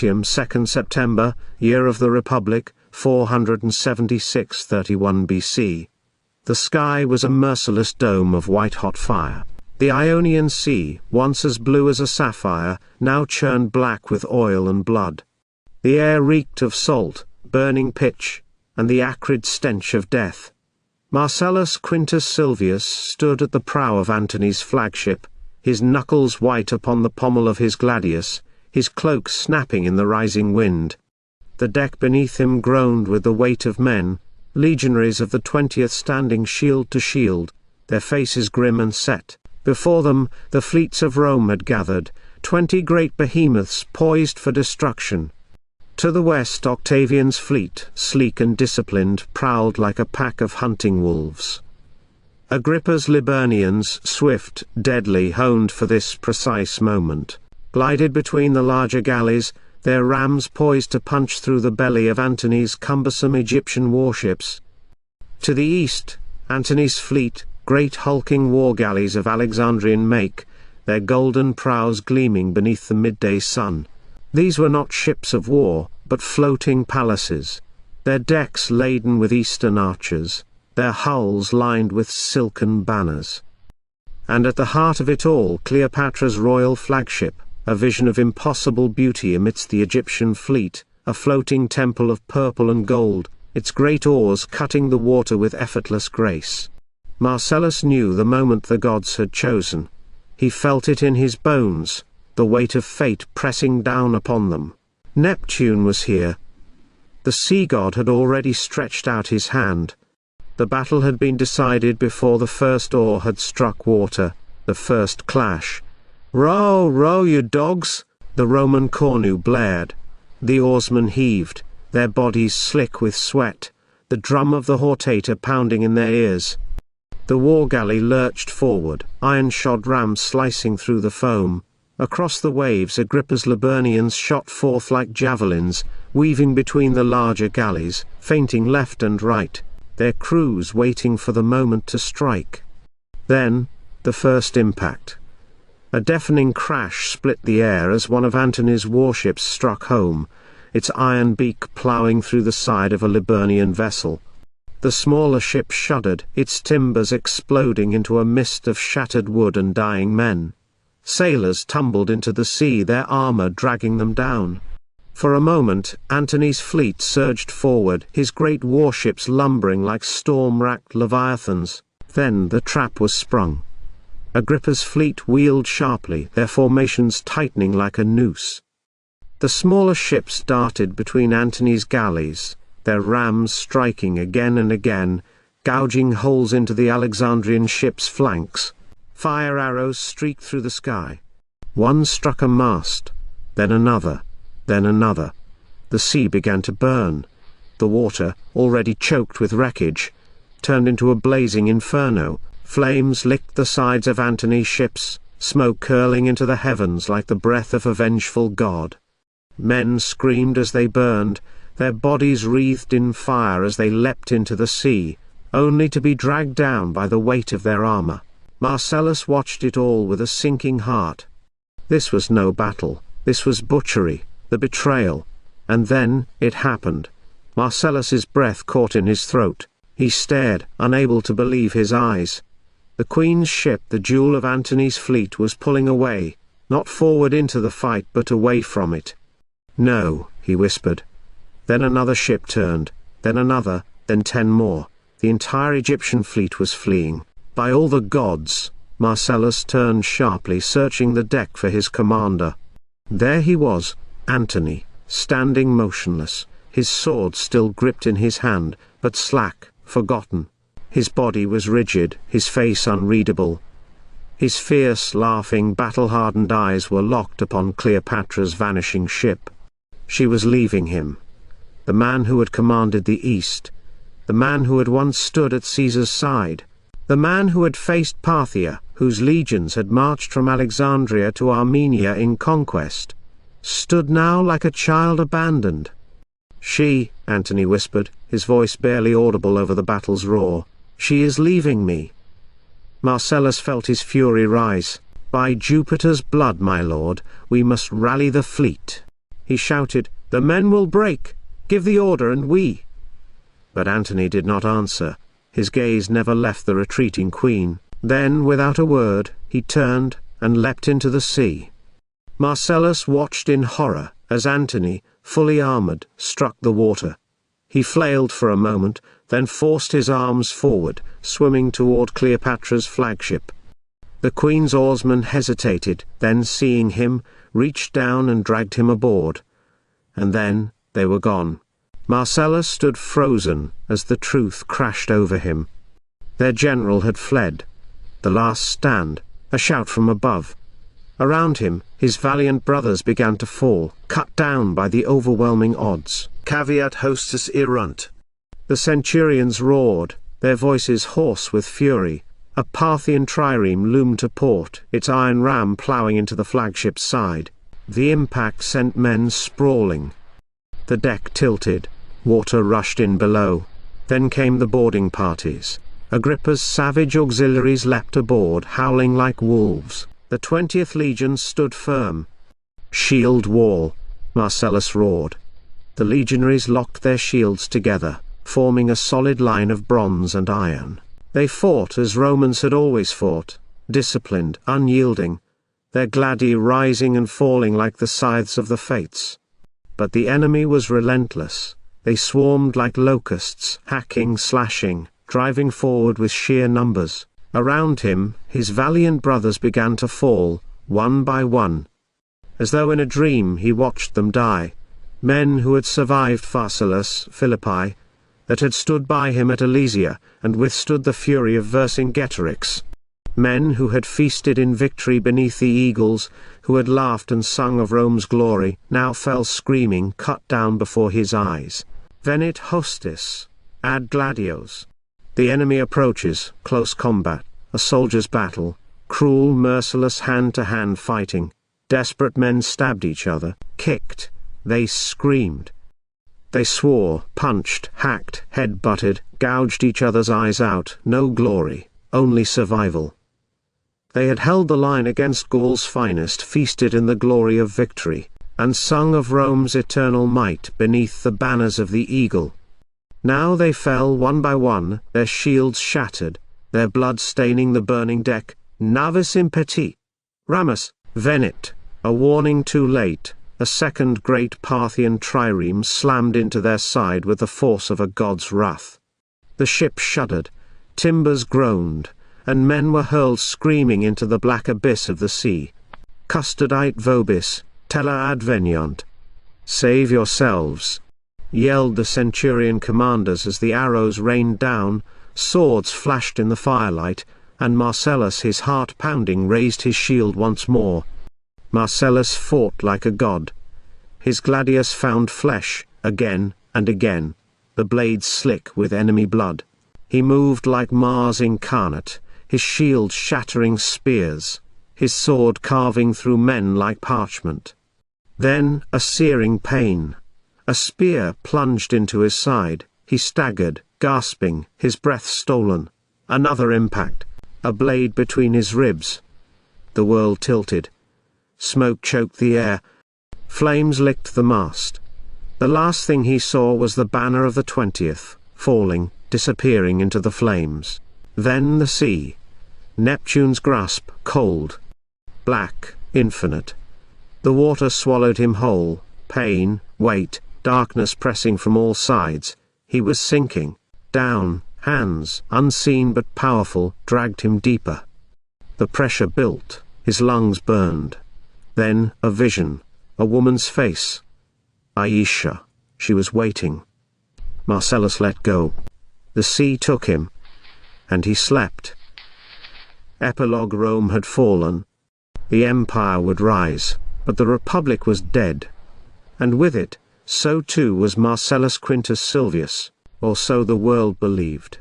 Actium 2nd September, year of the Republic, 476-31 BC. The sky was a merciless dome of white-hot fire. The Ionian Sea, once as blue as a sapphire, now churned black with oil and blood. The air reeked of salt, burning pitch, and the acrid stench of death. Marcellus Quintus Silvius stood at the prow of Antony's flagship, his knuckles white upon the pommel of his gladius, his cloak snapping in the rising wind. The deck beneath him groaned with the weight of men, legionaries of the 20th standing shield to shield, their faces grim and set. Before them, the fleets of Rome had gathered, 20 great behemoths poised for destruction. To the west, Octavian's fleet, sleek and disciplined, prowled like a pack of hunting wolves. Agrippa's Liburnians, swift, deadly, honed for this precise moment, glided between the larger galleys, their rams poised to punch through the belly of Antony's cumbersome Egyptian warships. To the east, Antony's fleet, great hulking war galleys of Alexandrian make, their golden prows gleaming beneath the midday sun. These were not ships of war, but floating palaces, their decks laden with eastern archers, their hulls lined with silken banners. And at the heart of it all, Cleopatra's royal flagship, a vision of impossible beauty amidst the Egyptian fleet, a floating temple of purple and gold, its great oars cutting the water with effortless grace. Marcellus knew the moment the gods had chosen. He felt it in his bones, the weight of fate pressing down upon them. Neptune was here. The sea god had already stretched out his hand. The battle had been decided before the first oar had struck water, the first clash. "Row, row, you dogs!" the Roman cornu blared. The oarsmen heaved, their bodies slick with sweat, the drum of the hortator pounding in their ears. The war galley lurched forward, iron-shod rams slicing through the foam. Across the waves Agrippa's Liburnians shot forth like javelins, weaving between the larger galleys, feinting left and right, their crews waiting for the moment to strike. Then, the first impact. A deafening crash split the air as one of Antony's warships struck home, its iron beak ploughing through the side of a Liburnian vessel. The smaller ship shuddered, its timbers exploding into a mist of shattered wood and dying men. Sailors tumbled into the sea, their armor dragging them down. For a moment, Antony's fleet surged forward, his great warships lumbering like storm-racked leviathans. Then the trap was sprung. Agrippa's fleet wheeled sharply, their formations tightening like a noose. The smaller ships darted between Antony's galleys, their rams striking again and again, gouging holes into the Alexandrian ship's flanks. Fire arrows streaked through the sky. One struck a mast, then another, then another. The sea began to burn. The water, already choked with wreckage, turned into a blazing inferno. Flames licked the sides of Antony's ships, smoke curling into the heavens like the breath of a vengeful god. Men screamed as they burned, their bodies wreathed in fire as they leapt into the sea, only to be dragged down by the weight of their armor. Marcellus watched it all with a sinking heart. This was no battle, this was butchery, the betrayal. And then, it happened. Marcellus's breath caught in his throat. He stared, unable to believe his eyes. The Queen's ship, the jewel of Antony's fleet, was pulling away, not forward into the fight but away from it. "No," he whispered. Then another ship turned, then another, then 10 more. The entire Egyptian fleet was fleeing. By all the gods! Marcellus turned sharply, searching the deck for his commander. There he was, Antony, standing motionless, his sword still gripped in his hand, but slack, forgotten. His body was rigid, his face unreadable. His fierce, laughing, battle-hardened eyes were locked upon Cleopatra's vanishing ship. She was leaving him. The man who had commanded the East. The man who had once stood at Caesar's side. The man who had faced Parthia, whose legions had marched from Alexandria to Armenia in conquest, stood now like a child abandoned. "She," Antony whispered, his voice barely audible over the battle's roar, "she is leaving me." Marcellus felt his fury rise. "By Jupiter's blood, my lord, we must rally the fleet." He shouted, "The men will break! Give the order and we—" But Antony did not answer. His gaze never left the retreating queen. Then, without a word, he turned and leapt into the sea. Marcellus watched in horror as Antony, fully armored, struck the water. He flailed for a moment, then forced his arms forward, swimming toward Cleopatra's flagship. The queen's oarsman hesitated, then seeing him, reached down and dragged him aboard. And then, they were gone. Marcellus stood frozen as the truth crashed over him. Their general had fled. The last stand, a shout from above. Around him, his valiant brothers began to fall, cut down by the overwhelming odds. Caveat hostis erunt. The centurions roared, their voices hoarse with fury. A Parthian trireme loomed to port, its iron ram ploughing into the flagship's side. The impact sent men sprawling. The deck tilted. Water rushed in below. Then came the boarding parties. Agrippa's savage auxiliaries leapt aboard, howling like wolves. The 20th Legion stood firm. "Shield wall!" Marcellus roared. The legionaries locked their shields together, forming a solid line of bronze and iron. They fought as Romans had always fought, disciplined, unyielding, their gladi rising and falling like the scythes of the fates. But the enemy was relentless. They swarmed like locusts, hacking, slashing, driving forward with sheer numbers. Around him, his valiant brothers began to fall, one by one. As though in a dream he watched them die. Men who had survived Pharsalus, Philippi, that had stood by him at Alesia, and withstood the fury of Vercingetorix. Men who had feasted in victory beneath the eagles, who had laughed and sung of Rome's glory, now fell screaming, cut down before his eyes. Venit hostis, ad gladios. The enemy approaches, close combat, a soldier's battle, cruel, merciless hand-to-hand fighting. Desperate men stabbed each other, kicked, they screamed. They swore, punched, hacked, head-butted, gouged each other's eyes out. No glory, only survival. They had held the line against Gaul's finest, feasted in the glory of victory, and sung of Rome's eternal might beneath the banners of the eagle. Now they fell one by one, their shields shattered, their blood staining the burning deck. Navis impeti. Ramus, venit. A warning too late. A second great Parthian trireme slammed into their side with the force of a god's wrath. The ship shuddered, timbers groaned, and men were hurled screaming into the black abyss of the sea. Custodite vobis, tela adveniant. Save yourselves, yelled the centurion commanders as the arrows rained down. Swords flashed in the firelight, and Marcellus, his heart pounding, raised his shield once more. Marcellus fought like a god. His gladius found flesh, again and again, the blades slick with enemy blood. He moved like Mars incarnate, his shield shattering spears, his sword carving through men like parchment. Then, a searing pain. A spear plunged into his side. He staggered, gasping, his breath stolen. Another impact. A blade between his ribs. The world tilted. Smoke choked the air. Flames licked the mast. The last thing he saw was the banner of the 20th, falling, disappearing into the flames. Then the sea. Neptune's grasp, cold, black, infinite. The water swallowed him whole, pain, weight, darkness pressing from all sides. He was sinking. Down, hands, unseen but powerful, dragged him deeper. The pressure built, his lungs burned. Then, a vision, a woman's face. Aisha, she was waiting. Marcellus let go. The sea took him, and he slept. Epilogue: Rome had fallen. The empire would rise, but the republic was dead. And with it, so too was Marcellus Quintus Silvius, or so the world believed.